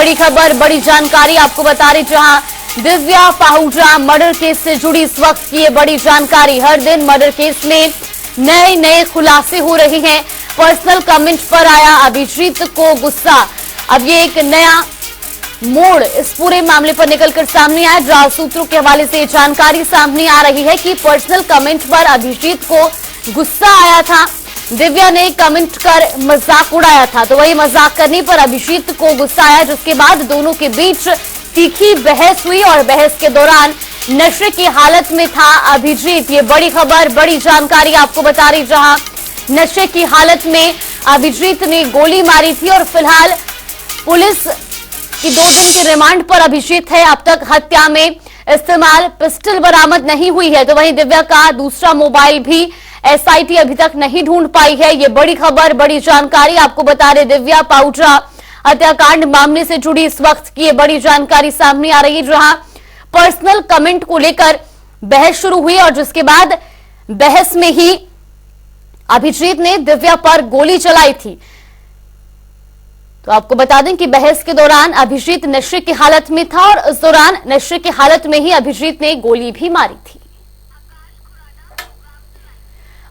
बड़ी खबर, बड़ी जानकारी आपको बता रही, जहां दिव्या पाहुजा मर्डर केस से जुड़ी इस वक्त की ये बड़ी जानकारी। हर दिन मर्डर केस में नए नए खुलासे हो रहे हैं। पर्सनल कमेंट पर आया अभिजीत को गुस्सा। अब ये एक नया मोड़ इस पूरे मामले पर निकलकर सामने आया। जाल सूत्रों के हवाले से जानकारी सामने आ रही है कि पर्सनल कमेंट पर अभिजीत को गुस्सा आया था। दिव्या ने कमेंट कर मजाक उड़ाया था, तो वही मजाक करने पर अभिजीत को गुस्सा आया, जिसके बाद दोनों के बीच तीखी बहस हुई और बहस के दौरान नशे की हालत में था अभिजीत। ये बड़ी खबर, बड़ी जानकारी आपको बता रही, जहां नशे की हालत में अभिजीत ने गोली मारी थी और फिलहाल पुलिस की 2 दिन के रिमांड पर अभिजीत है। अब तक हत्या में इस्तेमाल पिस्टल बरामद नहीं हुई है, तो वहीं दिव्या का दूसरा मोबाइल भी एसआईटी अभी तक नहीं ढूंढ पाई है। ये बड़ी खबर, बड़ी जानकारी आपको बता रहे, दिव्या पाहुजा हत्याकांड मामले से जुड़ी इस वक्त की ये बड़ी जानकारी सामने आ रही है, जहां पर्सनल कमेंट को लेकर बहस शुरू हुई और जिसके बाद बहस में ही अभिजीत ने दिव्या पर गोली चलाई थी। तो आपको बता दें कि बहस के दौरान अभिजीत नशे की हालत में था और इस दौरान नशे की हालत में ही अभिजीत ने गोली भी मारी थी।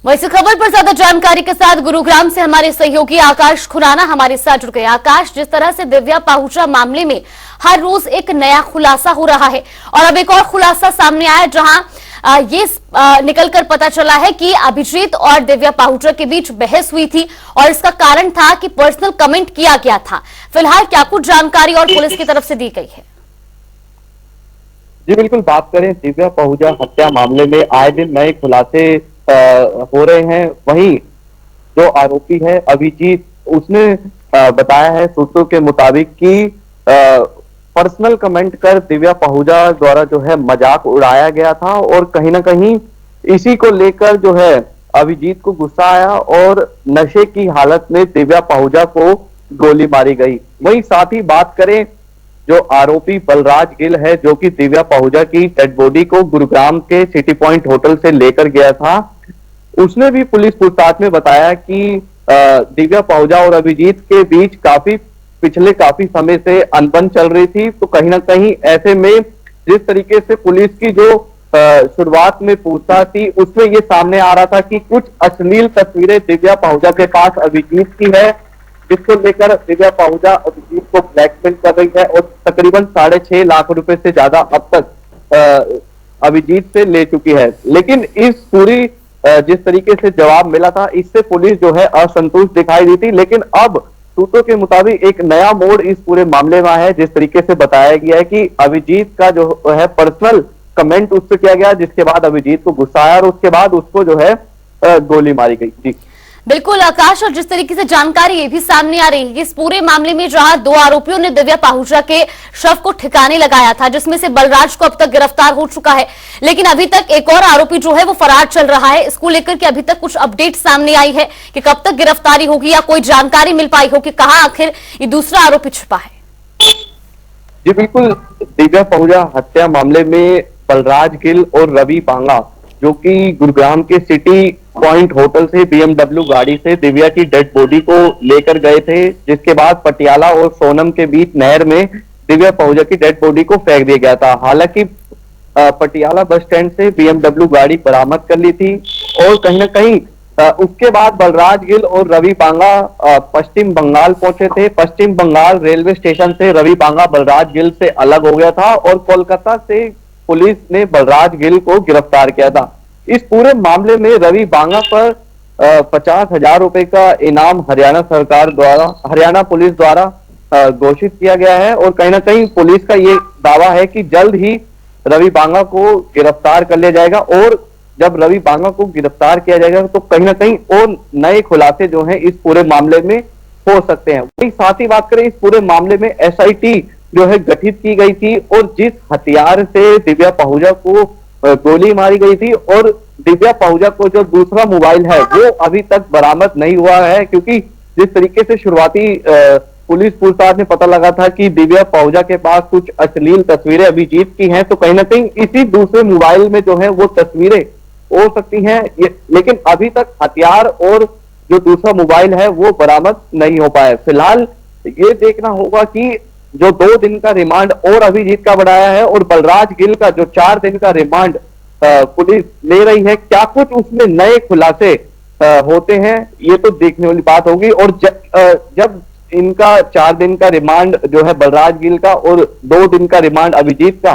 वैसे खबर पर ज्यादा जानकारी के साथ गुरुग्राम से हमारे सहयोगी आकाश खुराना हमारे साथ जुड़ गए। आकाश, जिस तरह से दिव्या पाहुजा मामले में हर रोज एक नया खुलासा हो रहा है और अब एक और खुलासा सामने आया, जहां ये निकलकर पता चला है कि अभिजीत और दिव्या पाहुजा के बीच बहस हुई थी और इसका कारण था कि पर्सनल कमेंट किया गया था। फिलहाल क्या कुछ जानकारी और पुलिस की तरफ से दी गई है? जी बिल्कुल, बात करें दिव्या पाहुजा हत्या मामले में आए दिन नए खुलासे हो रहे हैं। वहीं जो आरोपी है अभिजीत, उसने बताया है सूत्रों के मुताबिक कि पर्सनल कमेंट कर दिव्या पाहुजा द्वारा जो है मजाक उड़ाया गया था और कहीं ना कहीं इसी को लेकर जो है अभिजीत को गुस्सा आया और नशे की हालत में दिव्या पाहुजा को गोली मारी गई। वहीं साथ ही बात करें जो आरोपी बलराज गिल है, जो कि दिव्या पाहुजा की डेड बॉडी को गुरुग्राम के सिटी पॉइंट होटल से लेकर गया था, उसने भी पुलिस पूछताछ में बताया कि दिव्या पाहुजा और अभिजीत के बीच पिछले काफी समय से अनबन चल रही थी। तो कहीं ना कहीं ऐसे में जिस तरीके से पुलिस की जो शुरुआत में पूछताछ थी, उसमें ये सामने आ रहा था कि कुछ अश्लील तस्वीरें दिव्या पाहुजा के पास अभिजीत की है, जिसको लेकर दिव्या पाहुजा अभिजीत को ब्लैकमेल कर रही है और तकरीबन 6.5 लाख रुपए से ज्यादा अब तक अभिजीत से ले चुकी है। लेकिन इस पूरी जिस तरीके से जवाब मिला था, इससे पुलिस जो है असंतुष्ट दिखाई दी थी। लेकिन अब सूत्रों के मुताबिक एक नया मोड़ इस पूरे मामले में है, जिस तरीके से बताया गया है कि अभिजीत का जो है पर्सनल कमेंट उस पर किया गया, जिसके बाद अभिजीत को गुस्सा आया और उसके बाद उसको जो है गोली मारी गई थी। बिल्कुल आकाश, और जिस तरीके से जानकारी ये भी सामने आ रही है कि इस पूरे मामले में जहां 2 आरोपियों ने दिव्या पाहुजा के शव को ठिकाने लगाया था, जिसमें से बलराज को अब तक गिरफ्तार हो चुका है, लेकिन अभी तक एक और आरोपी जो है वो फरार चल रहा है। इसको लेकर के अभी तक कुछ अपडेट सामने आई है कि कब तक गिरफ्तारी होगी या कोई जानकारी मिल पाई हो कि कहां आखिर ये दूसरा आरोपी छिपा है? जी बिल्कुल, दिव्या पाहुजा हत्या मामले में बलराज गिल और रवि बांगा, जो कि गुरुग्राम के सिटी पॉइंट होटल से BMW गाड़ी से दिव्या की डेड बॉडी को लेकर गए थे, जिसके बाद पटियाला और सोनम के बीच नहर में दिव्या पाहुजा की डेड बॉडी को फेंक दिया गया था। हालांकि पटियाला बस स्टैंड से BMW गाड़ी बरामद कर ली थी और कहीं ना कहीं उसके बाद बलराज गिल और रवि बांगा पश्चिम बंगाल पहुंचे थे। पश्चिम बंगाल रेलवे स्टेशन से रवि बांगा बलराज गिल से अलग हो गया था और कोलकाता से पुलिस ने बलराज गिल को गिरफ्तार किया था। इस पूरे मामले में रवि बांगा पर 50,000 रुपए का इनाम हरियाणा पुलिस द्वारा घोषित किया गया है और कहीं ना कहीं पुलिस का ये दावा है कि जल्द ही रवि बांगा को गिरफ्तार कर लिया जाएगा और जब रवि बांगा को गिरफ्तार किया जाएगा तो कहीं ना कहीं और नए खुलासे जो हैं इस पूरे मामले में हो सकते हैं। वही साथ ही बात करें, इस पूरे मामले में SIT जो है गठित की गई थी और जिस हथियार से दिव्या पाहुजा को गोली मारी गई थी और दिव्या पाहुजा को जो दूसरा मोबाइल है वो अभी तक बरामद नहीं हुआ है, क्योंकि जिस तरीके से शुरुआती पुलिस पूछताछ में पता लगा था कि दिव्या पाहुजा के पास कुछ अश्लील तस्वीरें अभिजीत की हैं, तो कहीं ना कहीं इसी दूसरे मोबाइल में जो है वो तस्वीरें हो सकती हैं, लेकिन अभी तक हथियार और जो दूसरा मोबाइल है वो बरामद नहीं हो पाया। फिलहाल ये देखना होगा कि जो 2 दिन का रिमांड और अभिजीत का बढ़ाया है और बलराज गिल का जो 4 दिन का रिमांड पुलिस ले रही है, क्या कुछ उसमें नए खुलासे होते हैं, ये तो देखने वाली बात होगी। और जब इनका 4 दिन का रिमांड जो है बलराज गिल का और 2 दिन का रिमांड अभिजीत का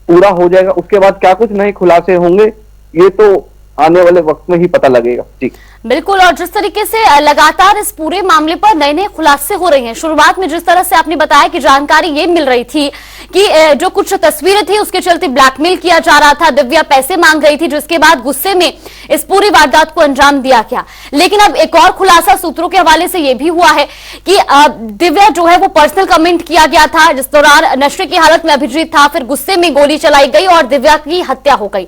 पूरा हो जाएगा, उसके बाद क्या कुछ नए खुलासे होंगे, ये तो आने वाले वक्त में ही पता लगेगा। जी बिल्कुल। और जिस तरीके से लगातार इस पूरे मामले पर नए नए खुलासे हो रहे हैं, शुरुआत में जिस तरह से आपने बताया कि जानकारी ये मिल रही थी कि जो कुछ तस्वीरें थी उसके चलते ब्लैकमेल किया जा रहा था, दिव्या पैसे मांग रही थी, जिसके बाद गुस्से में इस पूरी वारदात को अंजाम दिया गया। लेकिन अब एक और खुलासा सूत्रों के हवाले से यह भी हुआ है कि दिव्या जो है वो पर्सनल कमेंट किया गया था, जिस दौरान नशे की हालत में अभिजीत था, फिर गुस्से में गोली चलाई गई और दिव्या की हत्या हो गई।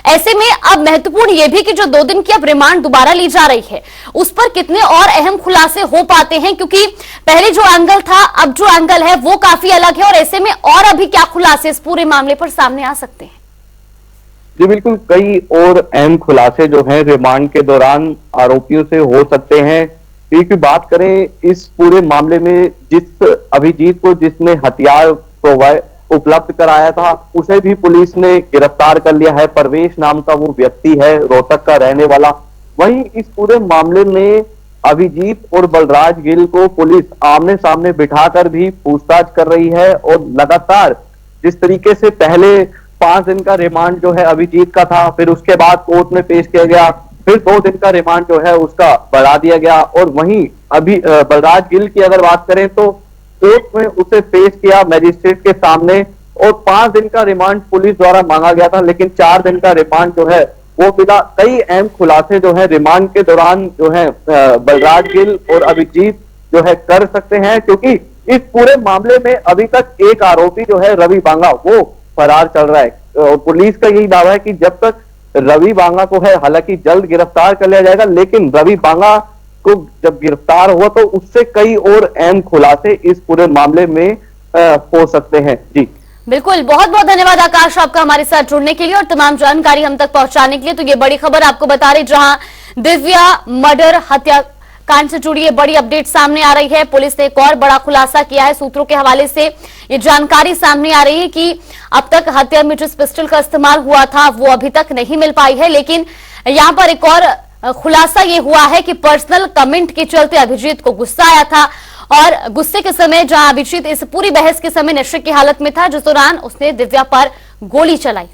ऐसे में अब महत्वपूर्ण यह भी कि जो 2 दिन की अब रिमांड दोबारा ली जा रही है, उस पर कितने और अहम खुलासे हो पाते हैं, क्योंकि पहले जो एंगल था अब जो एंगल है वो काफी अलग है। और ऐसे में और अभी क्या खुलासे इस पूरे मामले पर सामने आ सकते हैं? जी बिल्कुल, कई और अहम खुलासे जो हैं रिमांड के दौरान आरोपियों से हो सकते हैं। क्योंकि बात करें इस पूरे मामले में, जिस अभिजीत को जिसने हथियार उपलब्ध कराया था, उसे भी पुलिस ने गिरफ्तार कर लिया है। परवेश नाम का वो व्यक्ति है, रोहतक का रहने वाला। वहीं इस पूरे मामले में अभिजीत और बलराज गिल को पुलिस आमने सामने बिठाकर भी पूछताछ कर रही है। और लगातार जिस तरीके से पहले 5 दिन का रिमांड जो है अभिजीत का था, फिर उसके बाद कोर्ट में पेश किया गया, फिर 2 दिन का रिमांड जो है उसका बढ़ा दिया गया। और वहीं अभी बलराज गिल की अगर बात करें तो कोर्ट में उसे पेश किया मजिस्ट्रेट के सामने और 5 दिन का रिमांड पुलिस द्वारा मांगा गया था, लेकिन 4 दिन का रिमांड जो है वो मिला। कई अहम खुलासे जो है रिमांड के दौरान जो है बलराज गिल और अभिजीत जो है कर सकते हैं, क्योंकि इस पूरे मामले में अभी तक एक आरोपी जो है रवि बांगा वो फरार चल रहा है। और पुलिस का यही दावा है कि जब तक रवि बांगा को है, हालांकि जल्द गिरफ्तार कर लिया जाएगा, लेकिन रवि बांगा को जब गिरफ्तार हुआ तो उससे कई और अहम खुलासे इस पूरे मामले में हो सकते हैं। जी बिल्कुल, बहुत बहुत धन्यवाद आकाश आपका हमारे साथ जुड़ने के लिए और तमाम जानकारी हम तक पहुंचाने के लिए। तो ये बड़ी खबर आपको बता रहे, जहां दिव्या मर्डर हत्याकांड से जुड़ी ये बड़ी अपडेट सामने आ रही है। पुलिस ने एक और बड़ा खुलासा किया है। सूत्रों के हवाले से ये जानकारी सामने आ रही है कि अब तक हत्या में जिस पिस्टल का इस्तेमाल हुआ था वो अभी तक नहीं मिल पाई है, लेकिन यहां पर एक और खुलासा ये हुआ है कि पर्सनल कमेंट के चलते अभिजीत को गुस्सा आया था और गुस्से के समय जहां अभिजीत इस पूरी बहस के समय नशे की हालत में था, जिस दौरान उसने दिव्या पर गोली चलाई।